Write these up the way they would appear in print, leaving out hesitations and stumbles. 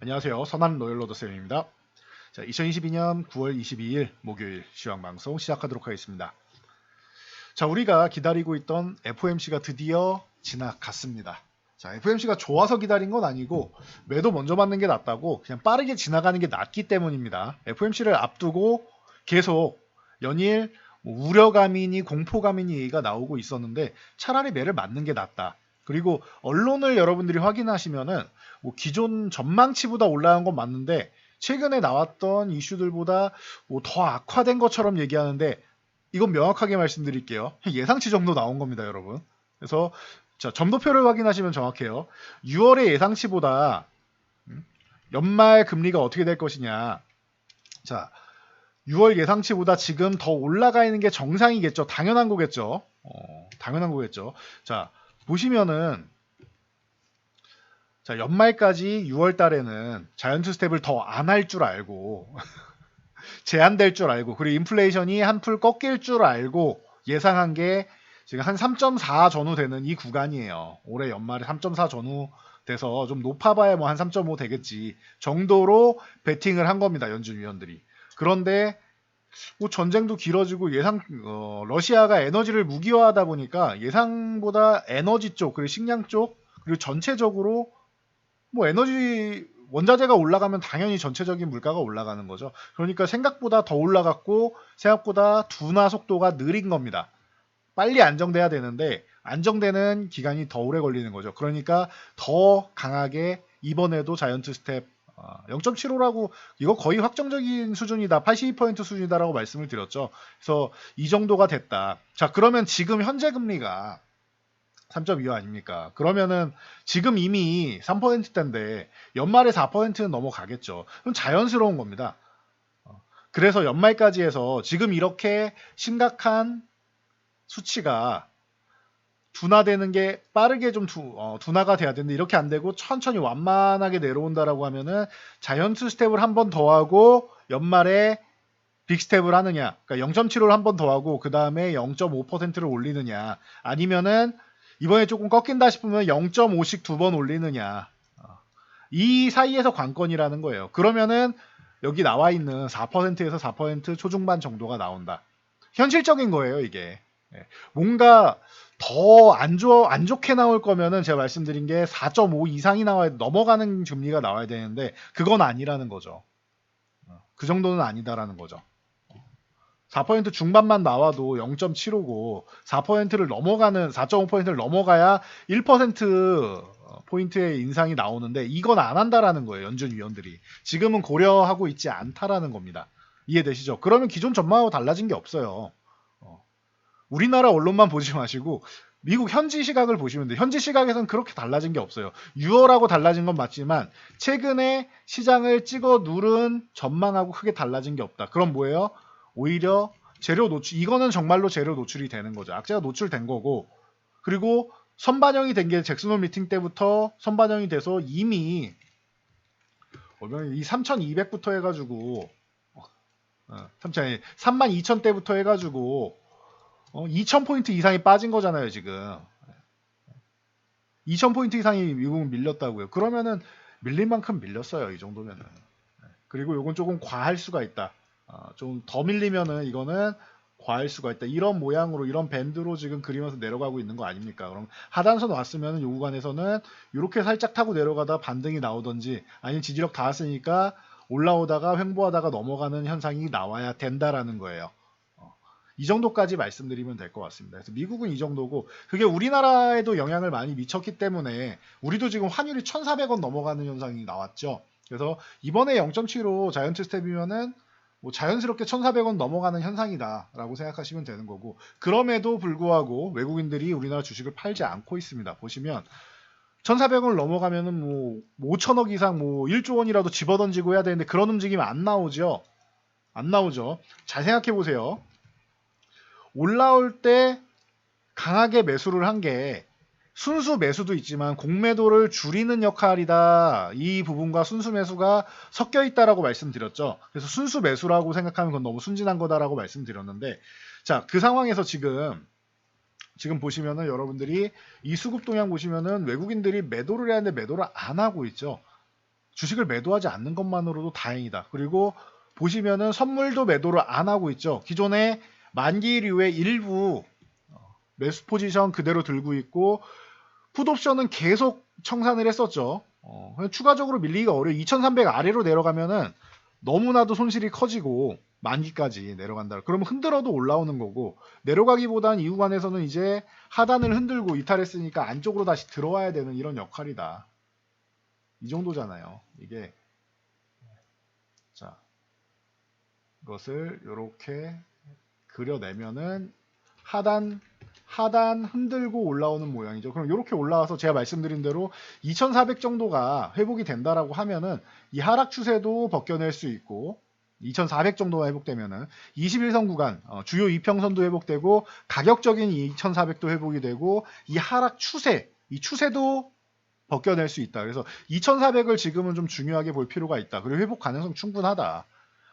안녕하세요. 선한 로열로더 쌤입니다. 자, 2022년 9월 22일 목요일 시황방송 시작하도록 하겠습니다. 자, 우리가 기다리고 있던 FOMC가 드디어 지나갔습니다. 자, FOMC가 좋아서 기다린 건 아니고 매도 먼저 맞는 게 낫다고 그냥 빠르게 지나가는 게 낫기 때문입니다. FOMC를 앞두고 계속 연일 우려감이니 공포감이니 얘기가 나오고 있었는데 차라리 매를 맞는 게 낫다. 그리고 언론을 여러분들이 확인하시면은 기존 전망치보다 올라간 건 맞는데 최근에 나왔던 이슈들보다 더 악화된 것처럼 얘기하는데 이건 명확하게 말씀드릴게요. 예상치 정도 나온 겁니다, 여러분. 그래서 자, 점도표를 확인하시면 정확해요. 6월의 예상치보다 연말 금리가 어떻게 될 것이냐. 자, 6월 예상치보다 지금 더 올라가 있는 게 정상이겠죠. 당연한 거겠죠. 당연한 거겠죠. 자, 보시면은 자, 연말까지 6월 달에는 자이언트 스텝을 더 안 할 줄 알고 제한될 줄 알고 그리고 인플레이션이 한풀 꺾일 줄 알고 예상한 게 지금 한 3.4 전후 되는 이 구간이에요. 올해 연말에 3.4 전후 돼서 좀 높아봐야 뭐 한 3.5 되겠지 정도로 베팅을 한 겁니다. 연준 위원들이. 그런데 뭐 전쟁도 길어지고 러시아가 에너지를 무기화하다 보니까 예상보다 에너지 쪽 그리고 식량 쪽 그리고 전체적으로 뭐 에너지 원자재가 올라가면 당연히 전체적인 물가가 올라가는 거죠. 그러니까 생각보다 더 올라갔고 생각보다 둔화 속도가 느린 겁니다. 빨리 안정돼야 되는데 안정되는 기간이 더 오래 걸리는 거죠. 그러니까 더 강하게 이번에도 자이언트 스텝 0.75라고 이거 거의 확정적인 수준이다. 82% 수준이다라고 말씀을 드렸죠. 그래서 이 정도가 됐다. 자, 그러면 지금 현재 금리가 3.25 아닙니까? 그러면은 지금 이미 3%대인데 연말에 4%는 넘어가겠죠. 그럼 자연스러운 겁니다. 그래서 연말까지 해서 지금 이렇게 심각한 수치가 둔화되는 게 빠르게 좀 둔화가 돼야 되는데 이렇게 안 되고 천천히 완만하게 내려온다라고 하면은 자이언트 스텝을 한 번 더 하고 연말에 빅 스텝을 하느냐, 그러니까 0.75를 한 번 더 하고 그 다음에 0.5%를 올리느냐, 아니면은 이번에 조금 꺾인다 싶으면 0.5씩 두 번 올리느냐, 이 사이에서 관건이라는 거예요. 그러면은 여기 나와 있는 4%에서 4% 초중반 정도가 나온다. 현실적인 거예요, 이게. 예. 뭔가 더 안 좋게 나올 거면은 제가 말씀드린 게 4.5 이상이 나와야 넘어가는 금리가 나와야 되는데 그건 아니라는 거죠. 그 정도는 아니다라는 거죠. 4% 중반만 나와도 0.75고 4%를 넘어가는 4.5%를 넘어가야 1% 포인트의 인상이 나오는데 이건 안 한다라는 거예요. 연준 위원들이. 지금은 고려하고 있지 않다라는 겁니다. 이해되시죠? 그러면 기존 전망하고 달라진 게 없어요. 우리나라 언론만 보지 마시고 미국 현지 시각을 보시면 돼요. 현지 시각에서는 그렇게 달라진 게 없어요. 6월하고 달라진 건 맞지만 최근에 시장을 찍어 누른 전망하고 크게 달라진 게 없다. 그럼 뭐예요? 오히려 재료 노출, 이거는 정말로 재료 노출이 되는 거죠. 악재가 노출된 거고, 그리고 선반영이 된 게 잭슨홀 미팅 때부터 선반영이 돼서 이미 이 3,200부터 해가지고 32,000대부터 해가지고 2,000포인트 이상이 빠진 거잖아요, 지금. 2,000포인트 이상이 미국은 밀렸다고요. 그러면은 밀린 만큼 밀렸어요, 이 정도면은. 그리고 요건 조금 과할 수가 있다. 좀 더 밀리면은 이거는 과할 수가 있다. 이런 모양으로 이런 밴드로 지금 그리면서 내려가고 있는 거 아닙니까? 그럼 하단선 왔으면 요 구간에서는 이렇게 살짝 타고 내려가다 반등이 나오던지 아니면 지지력 닿았으니까 올라오다가 횡보하다가 넘어가는 현상이 나와야 된다라는 거예요. 이 정도까지 말씀드리면 될 것 같습니다. 그래서 미국은 이 정도고 그게 우리나라에도 영향을 많이 미쳤기 때문에 우리도 지금 환율이 1,400원 넘어가는 현상이 나왔죠. 그래서 이번에 0.75 자이언트 스텝이면은 뭐 자연스럽게 1,400원 넘어가는 현상이다라고 생각하시면 되는 거고 그럼에도 불구하고 외국인들이 우리나라 주식을 팔지 않고 있습니다. 보시면 1,400원을 넘어가면은 뭐 5천억 이상 뭐 1조 원이라도 집어던지고 해야 되는데 그런 움직임 안 나오죠. 안 나오죠. 잘 생각해 보세요. 올라올 때 강하게 매수를 한 게 순수 매수도 있지만 공매도를 줄이는 역할이다. 이 부분과 순수 매수가 섞여 있다라고 말씀드렸죠. 그래서 순수 매수라고 생각하면 그건 너무 순진한 거다라고 말씀드렸는데 자, 그 상황에서 지금 보시면은 여러분들이 이 수급 동향 보시면은 외국인들이 매도를 해야 하는데 매도를 안 하고 있죠. 주식을 매도하지 않는 것만으로도 다행이다. 그리고 보시면은 선물도 매도를 안 하고 있죠. 기존에 만기류의 일부 매수 포지션 그대로 들고 있고 풋옵션은 계속 청산을 했었죠. 추가적으로 밀리기가 어려워. 2300 아래로 내려가면은 너무나도 손실이 커지고 만기까지 내려간다. 그러면 흔들어도 올라오는 거고 내려가기보단 이 구간에서는 이제 하단을 흔들고 이탈했으니까 안쪽으로 다시 들어와야 되는 이런 역할이다. 이 정도잖아요. 이게 자 이것을 이렇게 그려내면은 하단 흔들고 올라오는 모양이죠. 그럼 이렇게 올라와서 제가 말씀드린 대로 2400 정도가 회복이 된다라고 하면은 이 하락 추세도 벗겨낼 수 있고 2400 정도가 회복되면은 21선 구간 주요 이평선도 회복되고 가격적인 2400도 회복이 되고 이 하락 추세 이 추세도 벗겨낼 수 있다. 그래서 2400을 지금은 좀 중요하게 볼 필요가 있다. 그리고 회복 가능성 충분하다.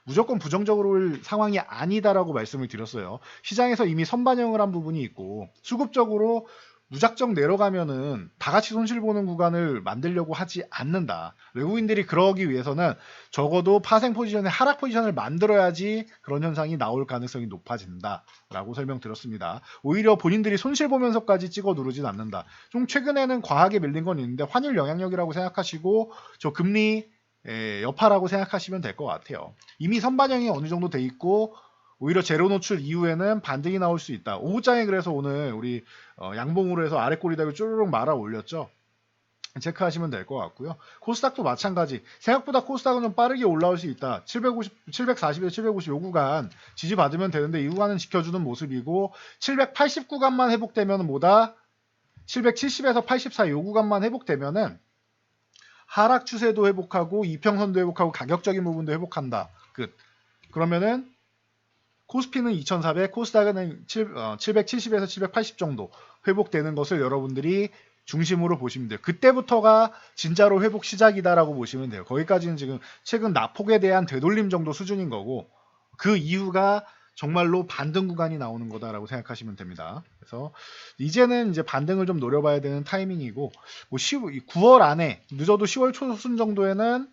무조건 부정적으로 올 상황이 아니다라고 말씀을 드렸어요. 시장에서 이미 선반영을 한 부분이 있고 수급적으로 무작정 내려가면은 다 같이 손실 보는 구간을 만들려고 하지 않는다. 외국인들이 그러기 위해서는 적어도 파생 포지션에 하락 포지션을 만들어야지 그런 현상이 나올 가능성이 높아진다라고 설명드렸습니다. 오히려 본인들이 손실 보면서까지 찍어 누르진 않는다. 좀 최근에는 과하게 밀린 건 있는데 환율 영향력이라고 생각하시고 저 금리 여파라고 생각하시면 될 것 같아요. 이미 선반영이 어느 정도 돼 있고 오히려 제로 노출 이후에는 반등이 나올 수 있다. 오후장에 그래서 오늘 우리 양봉으로 해서 아래 꼬리다가 쭈르륵 말아 올렸죠. 체크하시면 될 것 같고요. 코스닥도 마찬가지. 생각보다 코스닥은 좀 빠르게 올라올 수 있다. 740에서 750 요 구간 지지받으면 되는데 이 구간은 지켜주는 모습이고 780 구간만 회복되면 뭐다? 770에서 84 요 구간만 회복되면은 하락 추세도 회복하고 이평선도 회복하고 가격적인 부분도 회복한다. 끝. 그러면은 코스피는 2400, 코스닥은 770에서 780 정도 회복되는 것을 여러분들이 중심으로 보시면 돼요. 그때부터가 진짜로 회복 시작이다라고 보시면 돼요. 거기까지는 지금 최근 낙폭에 대한 되돌림 정도 수준인 거고 그 이후가 정말로 반등 구간이 나오는 거다라고 생각하시면 됩니다. 그래서 이제는 이제 반등을 좀 노려봐야 되는 타이밍이고 뭐 9월 안에 늦어도 10월 초순 정도에는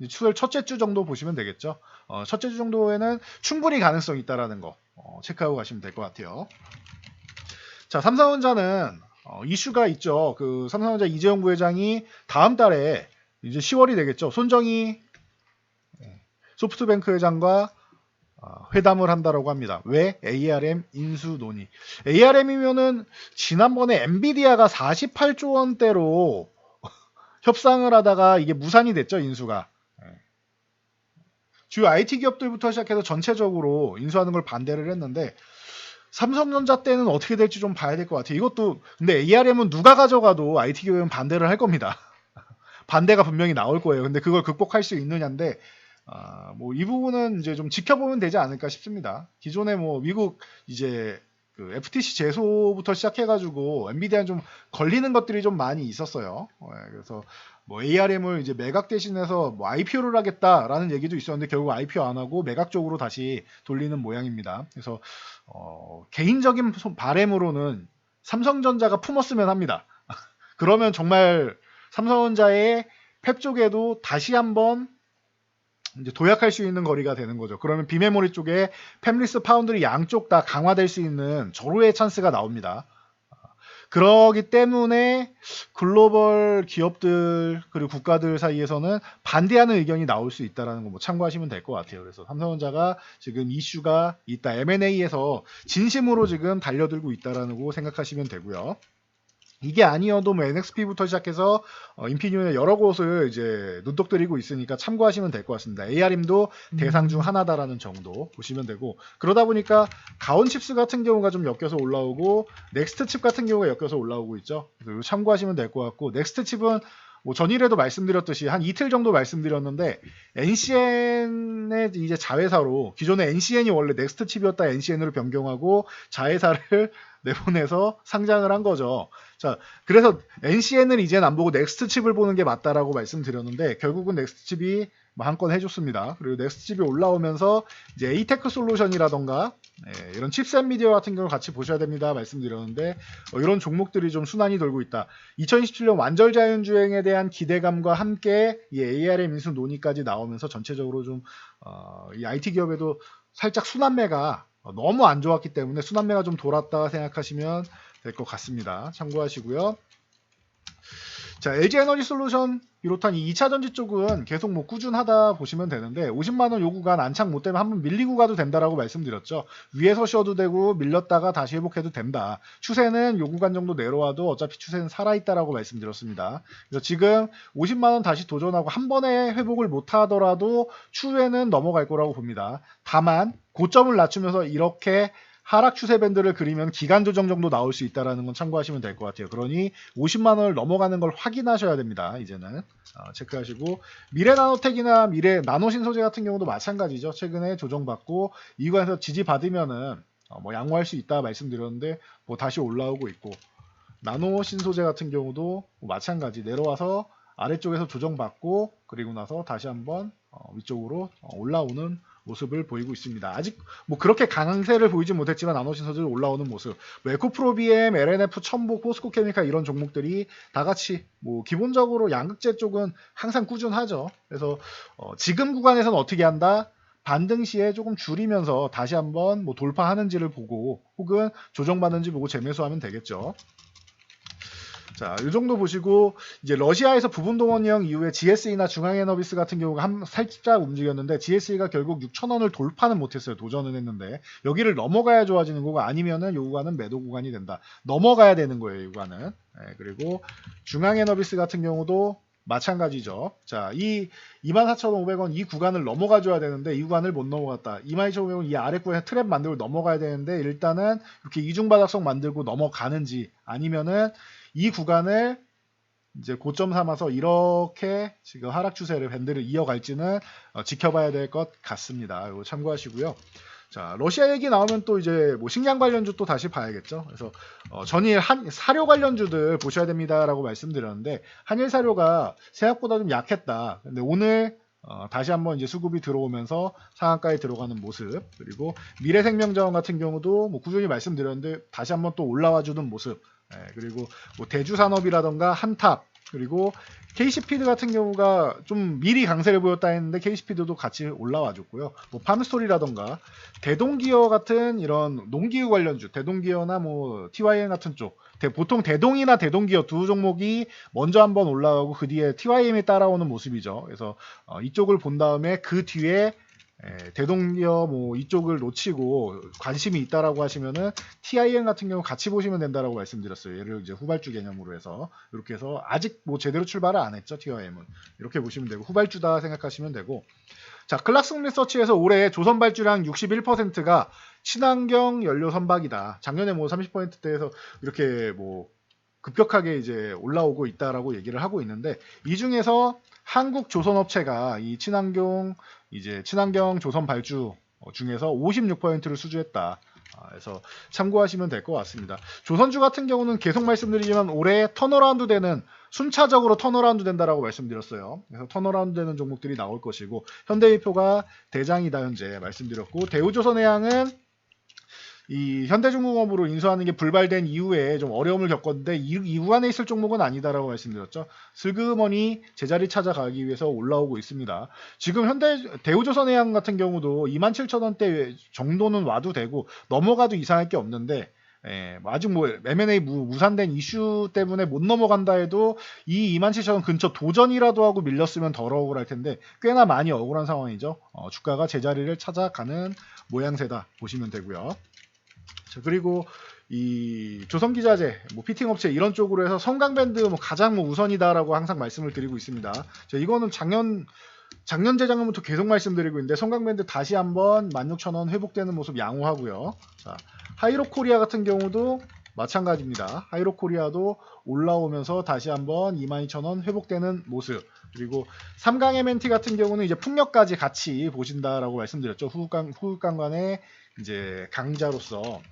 10월 첫째 주 정도 보시면 되겠죠. 첫째 주 정도에는 충분히 가능성이 있다라는 거 체크하고 가시면 될 것 같아요. 자, 삼성전자는 이슈가 있죠. 그 삼성전자 이재용 부회장이 다음 달에 이제 10월이 되겠죠. 손정희 소프트뱅크 회장과 회담을 한다라고 합니다. 왜? ARM 인수 논의. ARM이면은 지난번에 엔비디아가 48조 원대로 협상을 하다가 이게 무산이 됐죠, 인수가. 주요 IT 기업들부터 시작해서 전체적으로 인수하는 걸 반대를 했는데 삼성전자 때는 어떻게 될지 좀 봐야 될 것 같아요. 이것도 근데 ARM은 누가 가져가도 IT 기업은 반대를 할 겁니다. 반대가 분명히 나올 거예요. 근데 그걸 극복할 수 있느냐인데 뭐 이 부분은 이제 좀 지켜보면 되지 않을까 싶습니다. 기존에 뭐 미국 이제 그 FTC 제소부터 시작해가지고 엔비디아는 좀 걸리는 것들이 좀 많이 있었어요. 그래서 뭐 ARM을 이제 매각 대신해서 뭐 IPO를 하겠다라는 얘기도 있었는데 결국 IPO 안 하고 매각 쪽으로 다시 돌리는 모양입니다. 그래서 개인적인 바람으로는 삼성전자가 품었으면 합니다. 그러면 정말 삼성전자의 팹 쪽에도 다시 한번 이제 도약할 수 있는 거리가 되는 거죠. 그러면 비메모리 쪽에 팹리스 파운드리 양쪽 다 강화될 수 있는 절호의 찬스가 나옵니다. 그러기 때문에 글로벌 기업들 그리고 국가들 사이에서는 반대하는 의견이 나올 수 있다는 거 뭐 참고하시면 될 것 같아요. 그래서 삼성전자가 지금 이슈가 있다. M&A에서 진심으로 지금 달려들고 있다라는 거 생각하시면 되고요. 이게 아니어도 뭐 NXP부터 시작해서 인피니온의 여러 곳을 이제 눈독 들이고 있으니까 참고하시면 될 것 같습니다. ARM도 대상 중 하나다라는 정도 보시면 되고 그러다 보니까 가온칩스 같은 경우가 좀 엮여서 올라오고 넥스트칩 같은 경우가 엮여서 올라오고 있죠. 그래서 참고하시면 될 것 같고 넥스트칩은 뭐 전일에도 말씀드렸듯이 한 이틀 정도 말씀드렸는데 NCN의 이제 자회사로 기존에 NCN이 원래 넥스트칩이었다 NCN으로 변경하고 자회사를 내보내서 상장을 한 거죠. 자, 그래서 NCN을 이제는 안 보고 넥스트 칩을 보는 게 맞다라고 말씀드렸는데 결국은 넥스트 칩이 한 건 해줬습니다. 그리고 넥스트 칩이 올라오면서 이제 에이테크 솔루션이라던가 이런 칩셋 미디어 같은 경우를 같이 보셔야 됩니다. 말씀드렸는데 이런 종목들이 좀 순환이 돌고 있다. 2027년 완전 자연주행에 대한 기대감과 함께 이 ARM 인수 논의까지 나오면서 전체적으로 좀 이 IT 기업에도 살짝 순환매가 너무 안 좋았기 때문에 순환매가 좀 돌았다 생각하시면 될 것 같습니다. 참고하시고요. 자, LG에너지 솔루션 비롯한 이 2차전지 쪽은 계속 뭐 꾸준하다 보시면 되는데 50만원 요 구간 안착 못 되면 한번 밀리고 가도 된다라고 말씀드렸죠. 위에서 쉬어도 되고 밀렸다가 다시 회복해도 된다. 추세는 요 구간 정도 내려와도 어차피 추세는 살아있다라고 말씀드렸습니다. 그래서 지금 50만원 다시 도전하고 한 번에 회복을 못 하더라도 추후에는 넘어갈 거라고 봅니다. 다만 고점을 낮추면서 이렇게 하락 추세 밴드를 그리면 기간 조정 정도 나올 수 있다는 건 참고하시면 될 것 같아요. 그러니 50만 원을 넘어가는 걸 확인하셔야 됩니다. 이제는 체크하시고 미래나노텍이나 미래나노신소재 같은 경우도 마찬가지죠. 최근에 조정받고 이 구간에서 지지받으면은 뭐 양호할 수 있다 말씀드렸는데 뭐 다시 올라오고 있고 나노신소재 같은 경우도 뭐 마찬가지 내려와서 아래쪽에서 조정받고 그리고 나서 다시 한번 위쪽으로 올라오는 모습을 보이고 있습니다. 아직 뭐 그렇게 강세를 보이지 못했지만 나노신소재 올라오는 모습, 뭐 에코프로비엠, LNF, 첨보, 포스코케미칼 이런 종목들이 다 같이 뭐 기본적으로 양극재 쪽은 항상 꾸준하죠. 그래서 지금 구간에서는 어떻게 한다? 반등 시에 조금 줄이면서 다시 한번 뭐 돌파하는지를 보고 혹은 조정받는지 보고 재매수하면 되겠죠. 자, 이 정도 보시고 이제 러시아에서 부분 동원령 이후에 GSE나 중앙에너비스 같은 경우가 살짝 움직였는데 GSE가 결국 6,000원을 돌파는 못했어요. 도전은 했는데 여기를 넘어가야 좋아지는 거고 아니면은 요 구간은 매도 구간이 된다. 넘어가야 되는 거예요. 이 구간은. 그리고 중앙에너비스 같은 경우도 마찬가지죠. 자, 이 24,500원 이 구간을 넘어가 줘야 되는데 이 구간을 못 넘어갔다. 22,500원 이 아랫구간에 트랩 만들고 넘어가야 되는데 일단은 이렇게 이중바닥성 만들고 넘어가는지 아니면은 이 구간을 이제 고점 삼아서 이렇게 지금 하락 추세를 밴드를 이어갈지는 지켜봐야 될 것 같습니다. 이거 참고하시고요. 자, 러시아 얘기 나오면 또 이제 뭐 식량 관련주 또 다시 봐야겠죠. 그래서 전일 사료 관련주들 보셔야 됩니다라고 말씀드렸는데 한일 사료가 생각보다 좀 약했다. 근데 오늘 다시 한번 이제 수급이 들어오면서 상한가에 들어가는 모습 그리고 미래생명자원 같은 경우도 뭐 꾸준히 말씀드렸는데 다시 한번 또 올라와 주는 모습 그리고 뭐 대주산업이라던가 한탑 그리고 KC피드 같은 경우가 좀 미리 강세를 보였다 했는데 KC피드도 같이 올라와 줬고요. 뭐 팜스토리라던가 대동기어 같은 이런 농기후 관련주 대동기어나 뭐 TYM 같은 쪽 보통 대동이나 대동기어 두 종목이 먼저 한번 올라가고 그 뒤에 TYM이 따라오는 모습이죠. 그래서 이쪽을 본 다음에 그 뒤에 대동기어 뭐 이쪽을 놓치고 관심이 있다라고 하시면은 TIM 같은 경우 같이 보시면 된다라고 말씀드렸어요. 얘를 이제 후발주 개념으로 해서 이렇게 해서 아직 뭐 제대로 출발을 안 했죠. TIM은 이렇게 보시면 되고 후발주다 생각하시면 되고 자 클락슨 리서치에서 올해 조선 발주량 61%가 친환경 연료 선박이다. 작년에 뭐 30%대에서 이렇게 뭐 급격하게 이제 올라오고 있다라고 얘기를 하고 있는데 이 중에서 한국 조선업체가 이 친환경 조선 발주 중에서 56%를 수주했다. 그래서 참고하시면 될 것 같습니다. 조선주 같은 경우는 계속 말씀드리지만 올해 턴어라운드 되는 순차적으로 턴어라운드 된다라고 말씀드렸어요. 그래서 턴어라운드 되는 종목들이 나올 것이고 현대이표가 대장이다 현재 말씀드렸고 대우조선해양은 이 현대중공업으로 인수하는 게 불발된 이후에 좀 어려움을 겪었는데 이 구간에 있을 종목은 아니다라고 말씀드렸죠. 슬그머니 제자리 찾아가기 위해서 올라오고 있습니다. 지금 대우조선해양 같은 경우도 27,000원대 정도는 와도 되고 넘어가도 이상할 게 없는데 아직 뭐 M&A 무산된 이슈 때문에 못 넘어간다 해도 이 27,000원 근처 도전이라도 하고 밀렸으면 덜 억울할 텐데 꽤나 많이 억울한 상황이죠. 주가가 제자리를 찾아가는 모양새다 보시면 되고요. 자, 그리고 이 조선기자재, 뭐 피팅업체 이런 쪽으로 해서 성강밴드 뭐 가장 뭐 우선이다라고 항상 말씀을 드리고 있습니다. 자, 이거는 작년 재작년부터 계속 말씀드리고 있는데 성강밴드 다시 한번 16,000원 회복되는 모습 양호하고요. 자, 하이로코리아 같은 경우도 마찬가지입니다. 하이로코리아도 올라오면서 다시 한번 22,000원 회복되는 모습. 그리고 삼강 M&T 같은 경우는 이제 풍력까지 같이 보신다라고 말씀드렸죠. 후극강간의 이제 강자로서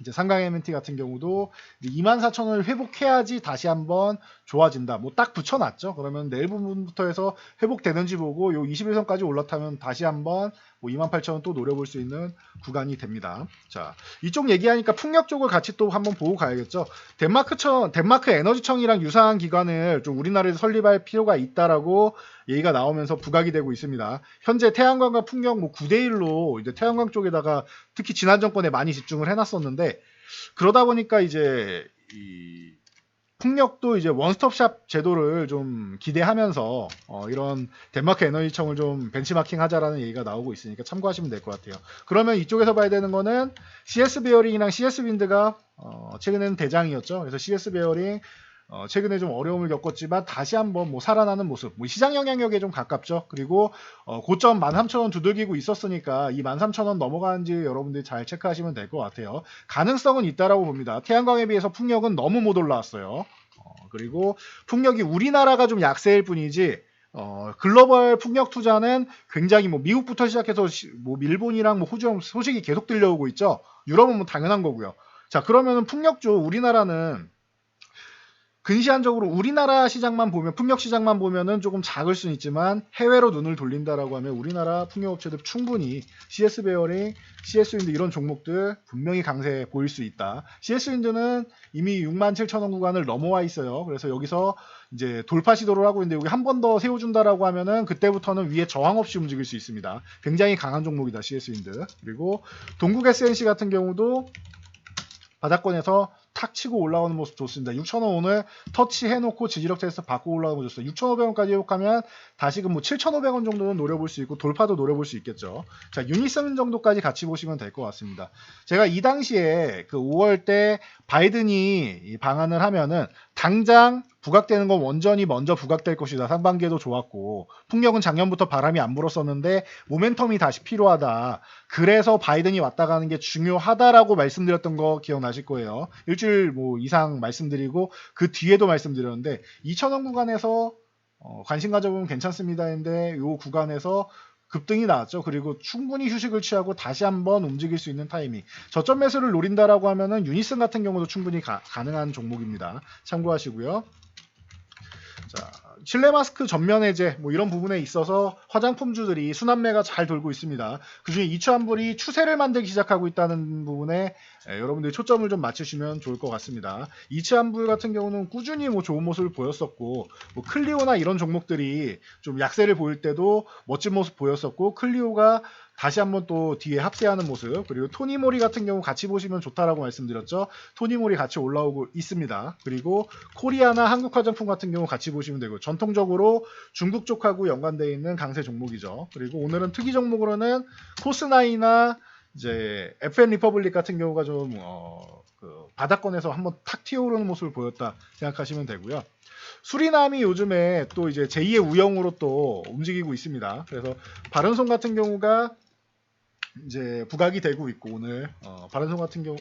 이제 상강 MNT 같은 경우도 24,000원을 회복해야지 다시 한번 좋아진다. 뭐 딱 붙여놨죠. 그러면 내일 부분부터 해서 회복되는지 보고 요 21선까지 올라타면 다시 한번 뭐 28,000원 또 노려볼 수 있는 구간이 됩니다. 자, 이쪽 얘기하니까 풍력 쪽을 같이 또 한번 보고 가야겠죠. 덴마크 에너지청이랑 유사한 기관을 좀 우리나라에서 설립할 필요가 있다라고 얘기가 나오면서 부각이 되고 있습니다. 현재 태양광과 풍력 뭐 9대1로 이제 태양광 쪽에다가 특히 지난 정권에 많이 집중을 해놨었는데 그러다 보니까 이제 이 풍력도 이제 원스톱샵 제도를 좀 기대하면서 이런 덴마크 에너지청을 좀 벤치마킹 하자라는 얘기가 나오고 있으니까 참고하시면 될 것 같아요. 그러면 이쪽에서 봐야 되는 거는 CS 베어링이랑 CS 윈드가 최근에는 대장이었죠. 그래서 CS 베어링 최근에 좀 어려움을 겪었지만 다시 한번 뭐 살아나는 모습, 뭐 시장 영향력에 좀 가깝죠. 그리고 고점 13,000원 두들기고 있었으니까 이 13,000원 넘어가는지 여러분들이 잘 체크하시면 될 것 같아요. 가능성은 있다라고 봅니다. 태양광에 비해서 풍력은 너무 못 올라왔어요. 그리고 풍력이 우리나라가 좀 약세일 뿐이지 글로벌 풍력 투자는 굉장히 뭐 미국부터 시작해서 뭐 일본이랑 뭐 호주 소식이 계속 들려오고 있죠. 유럽은 뭐 당연한 거고요. 자, 그러면은 풍력 쪽 우리나라는 근시안적으로 우리나라 시장만 보면 풍력 시장만 보면은 조금 작을 수는 있지만 해외로 눈을 돌린다라고 하면 우리나라 풍력업체들 충분히 CS 베어링, CS 윈드 이런 종목들 분명히 강세 보일 수 있다. CS 윈드는 이미 67,000원 구간을 넘어와 있어요. 그래서 여기서 이제 돌파 시도를 하고 있는데 여기 한 번 더 세워준다라고 하면은 그때부터는 위에 저항 없이 움직일 수 있습니다. 굉장히 강한 종목이다 CS 윈드. 그리고 동국 SNC 같은 경우도 바닥권에서 탁 치고 올라오는 모습 좋습니다. 6,000원 오늘 터치해놓고 지지력 테스트 받고 올라오는 거 좋습니다. 6,500원까지 회복하면 다시금 뭐 7,500원 정도는 노려볼 수 있고 돌파도 노려볼 수 있겠죠. 자, 유니슨 정도까지 같이 보시면 될 것 같습니다. 제가 이 당시에 그 5월 때 바이든이 이 방한을 하면은 당장 부각되는 건 원전이 먼저 부각될 것이다. 상반기에도 좋았고 풍력은 작년부터 바람이 안 불었었는데 모멘텀이 다시 필요하다. 그래서 바이든이 왔다 가는 게 중요하다라고 말씀드렸던 거 기억나실 거예요. 일주일 뭐 이상 말씀드리고 그 뒤에도 말씀드렸는데 2,000원 구간에서 관심 가져보면 괜찮습니다 했는데 이 구간에서 급등이 나왔죠. 그리고 충분히 휴식을 취하고 다시 한번 움직일 수 있는 타이밍. 저점 매수를 노린다라고 하면은 유니슨 같은 경우도 충분히 가능한 종목입니다. 참고하시고요. 자, 실내 마스크 전면 해제 뭐 이런 부분에 있어서 화장품주들이 순환매가 잘 돌고 있습니다. 그중에 이추한불이 추세를 만들기 시작하고 있다는 부분에 여러분들이 초점을 좀 맞추시면 좋을 것 같습니다. 이추한불 같은 경우는 꾸준히 뭐 좋은 모습을 보였었고 뭐 클리오나 이런 종목들이 좀 약세를 보일 때도 멋진 모습 보였었고 클리오가 다시 한번 또 뒤에 합세하는 모습 그리고 토니모리 같은 경우 같이 보시면 좋다라고 말씀드렸죠. 토니모리 같이 올라오고 있습니다. 그리고 코리아나 한국화장품 같은 경우 같이 보시면 되고 전통적으로 중국 쪽하고 연관되어 있는 강세 종목이죠. 그리고 오늘은 특이 종목으로는 코스나이나 이제 FN 리퍼블릭 같은 경우가 좀 그 바닥권에서 한번 탁 튀어오르는 모습을 보였다 생각하시면 되고요. 수리남이 요즘에 또 이제 제2의 우영으로 또 움직이고 있습니다. 그래서 바른손 같은 경우가 이제 부각이 되고 있고 오늘 바른손 같은 경우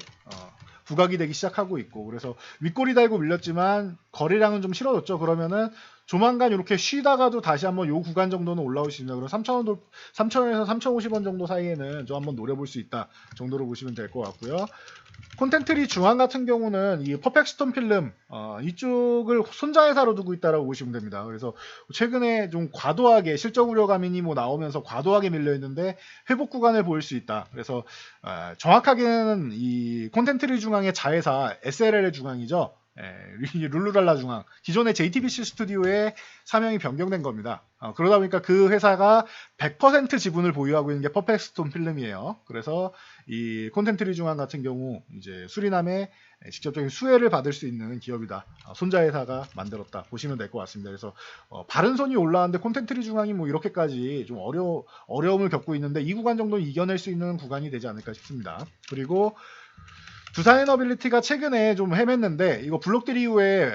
부각이 되기 시작하고 있고 그래서 윗꼬리 달고 밀렸지만 거래량은 좀 실어졌죠. 그러면은 조만간 이렇게 쉬다가도 다시 한번 요 구간 정도는 올라올 수 있습니다. 그럼 3,000원에서 3,050원 정도 사이에는 좀 한번 노려볼 수 있다 정도로 보시면 될 것 같고요. 콘텐트리 중앙 같은 경우는 이 퍼펙스톤 필름 이쪽을 손자회사로 두고 있다라고 보시면 됩니다. 그래서 최근에 좀 과도하게 실적 우려감이 뭐 나오면서 과도하게 밀려 있는데 회복 구간을 보일 수 있다. 그래서 정확하게는 이 콘텐트리 중앙의 자회사 SLL의 중앙이죠. 룰루랄라 중앙 기존의 JTBC 스튜디오의 사명이 변경된 겁니다. 그러다 보니까 그 회사가 100% 지분을 보유하고 있는 게 퍼펙스톤 필름이에요. 그래서 이 콘텐트리 중앙 같은 경우 이제 수리남의 직접적인 수혜를 받을 수 있는 기업이다. 손자 회사가 만들었다 보시면 될 것 같습니다. 그래서 바른손이 올라왔는데 콘텐트리 중앙이 뭐 이렇게까지 좀 어려움을 겪고 있는데 이 구간 정도는 이겨낼 수 있는 구간이 되지 않을까 싶습니다. 그리고 두산에너빌리티가 최근에 좀 헤맸는데 이거 블록들 이후에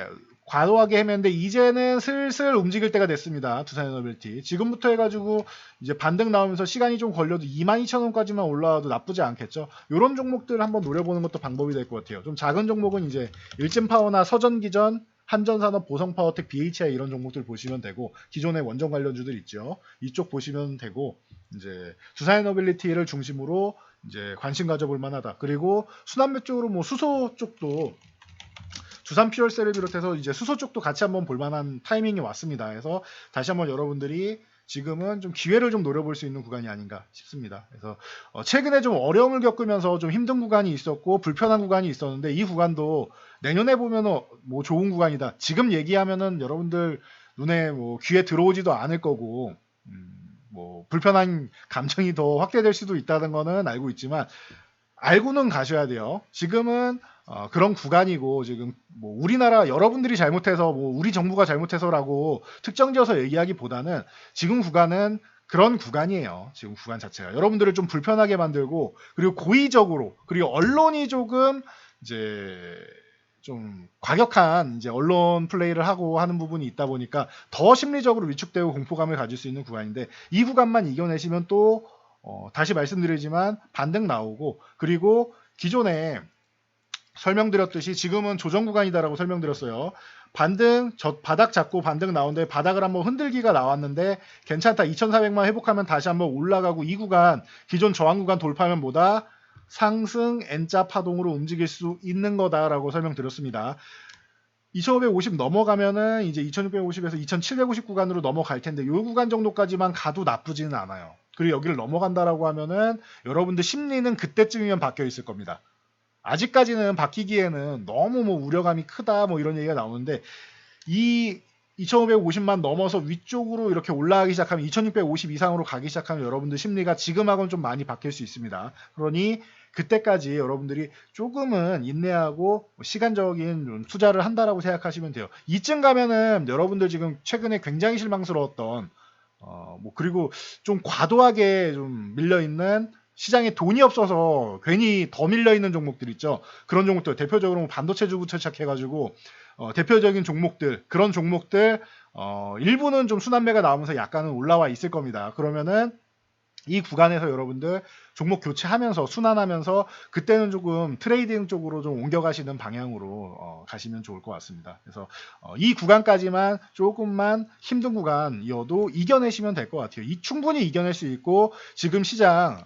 과도하게 헤맸는데 이제는 슬슬 움직일 때가 됐습니다. 두산에너빌리티 지금부터 해가지고 이제 반등 나오면서 시간이 좀 걸려도 22,000원까지만 올라와도 나쁘지 않겠죠. 이런 종목들 한번 노려보는 것도 방법이 될 것 같아요. 좀 작은 종목은 이제 일진파워나 서전기전 한전산업, 보성파워텍, BHI 이런 종목들 보시면 되고 기존의 원전 관련주들 있죠. 이쪽 보시면 되고 이제 두산에너빌리티를 중심으로 이제 관심 가져볼 만하다. 그리고 순환매 쪽으로 뭐 수소 쪽도 두산 퓨얼셀을 비롯해서 이제 수소 쪽도 같이 한번 볼만한 타이밍이 왔습니다. 그래서 다시 한번 여러분들이 지금은 좀 기회를 좀 노려볼 수 있는 구간이 아닌가 싶습니다. 그래서 최근에 좀 어려움을 겪으면서 좀 힘든 구간이 있었고 불편한 구간이 있었는데 이 구간도 내년에 보면은 뭐 좋은 구간이다. 지금 얘기하면은 여러분들 눈에 뭐 귀에 들어오지도 않을 거고 뭐 불편한 감정이 더 확대될 수도 있다는 거는 알고 있지만 알고는 가셔야 돼요. 지금은 그런 구간이고 지금 뭐 우리나라 여러분들이 잘못해서 뭐 우리 정부가 잘못해서라고 특정지어서 얘기하기보다는 지금 구간은 그런 구간이에요. 지금 구간 자체가 여러분들을 좀 불편하게 만들고 그리고 고의적으로 그리고 언론이 조금 이제 좀 과격한 이제 언론 플레이를 하고 하는 부분이 있다 보니까 더 심리적으로 위축되고 공포감을 가질 수 있는 구간인데 이 구간만 이겨내시면 또 다시 말씀드리지만 반등 나오고 그리고 기존에 설명드렸듯이 지금은 조정 구간이다라고 설명드렸어요. 반등 바닥 잡고 반등 나오는데 바닥을 한번 흔들기가 나왔는데 괜찮다. 2,400만 회복하면 다시 한번 올라가고 이 구간 기존 저항 구간 돌파하면 뭐다? 상승 N자 파동으로 움직일 수 있는 거다라고 설명드렸습니다. 2,550 넘어가면은 이제 2,650에서 2,750 구간으로 넘어갈 텐데 이 구간 정도까지만 가도 나쁘지는 않아요. 그리고 여기를 넘어간다라고 하면은 여러분들 심리는 그때쯤이면 바뀌어 있을 겁니다. 아직까지는 바뀌기에는 너무 뭐 우려감이 크다 뭐 이런 얘기가 나오는데 이 2,550만 넘어서 위쪽으로 이렇게 올라가기 시작하면 2,650 이상으로 가기 시작하면 여러분들 심리가 지금하고는 좀 많이 바뀔 수 있습니다. 그러니 그때까지 여러분들이 조금은 인내하고 시간적인 투자를 한다라고 생각하시면 돼요. 이쯤 가면은 여러분들 지금 최근에 굉장히 실망스러웠던 뭐 그리고 좀 과도하게 좀 밀려 있는 시장에 돈이 없어서 괜히 더 밀려 있는 종목들 있죠. 그런 종목들 대표적으로 뭐 반도체주부터 시작해가지고 대표적인 종목들 그런 종목들 일부는 좀 순환매가 나오면서 약간은 올라와 있을 겁니다. 그러면은 이 구간에서 여러분들 종목 교체하면서 순환하면서 그때는 조금 트레이딩 쪽으로 좀 옮겨가시는 방향으로 가시면 좋을 것 같습니다. 그래서 이 구간까지만 조금만 힘든 구간이어도 이겨내시면 될 것 같아요. 충분히 이겨낼 수 있고 지금 시장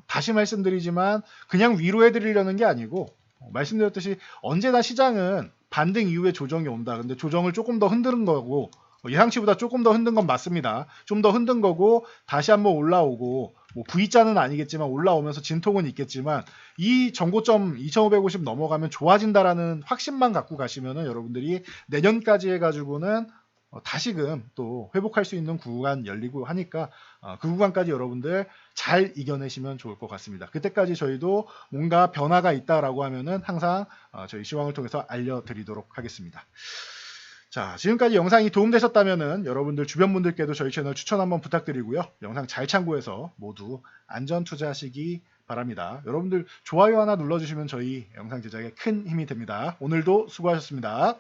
다시 말씀드리지만 그냥 위로해드리려는 게 아니고 말씀드렸듯이 언제나 시장은 반등 이후에 조정이 온다. 근데 조정을 조금 더 흔드는 거고 예상치보다 조금 더 흔든 건 맞습니다. 좀 더 흔든 거고 다시 한번 올라오고 뭐 V자는 아니겠지만 올라오면서 진통은 있겠지만 이 정고점 2,550 넘어가면 좋아진다라는 확신만 갖고 가시면은 여러분들이 내년까지 해가지고는 다시금 또 회복할 수 있는 구간 열리고 하니까 그 구간까지 여러분들 잘 이겨내시면 좋을 것 같습니다. 그때까지 저희도 뭔가 변화가 있다라고 하면은 항상 저희 시황을 통해서 알려드리도록 하겠습니다. 자, 지금까지 영상이 도움되셨다면은 여러분들 주변 분들께도 저희 채널 추천 한번 부탁드리고요. 영상 잘 참고해서 모두 안전 투자하시기 바랍니다. 여러분들 좋아요 하나 눌러주시면 저희 영상 제작에 큰 힘이 됩니다. 오늘도 수고하셨습니다.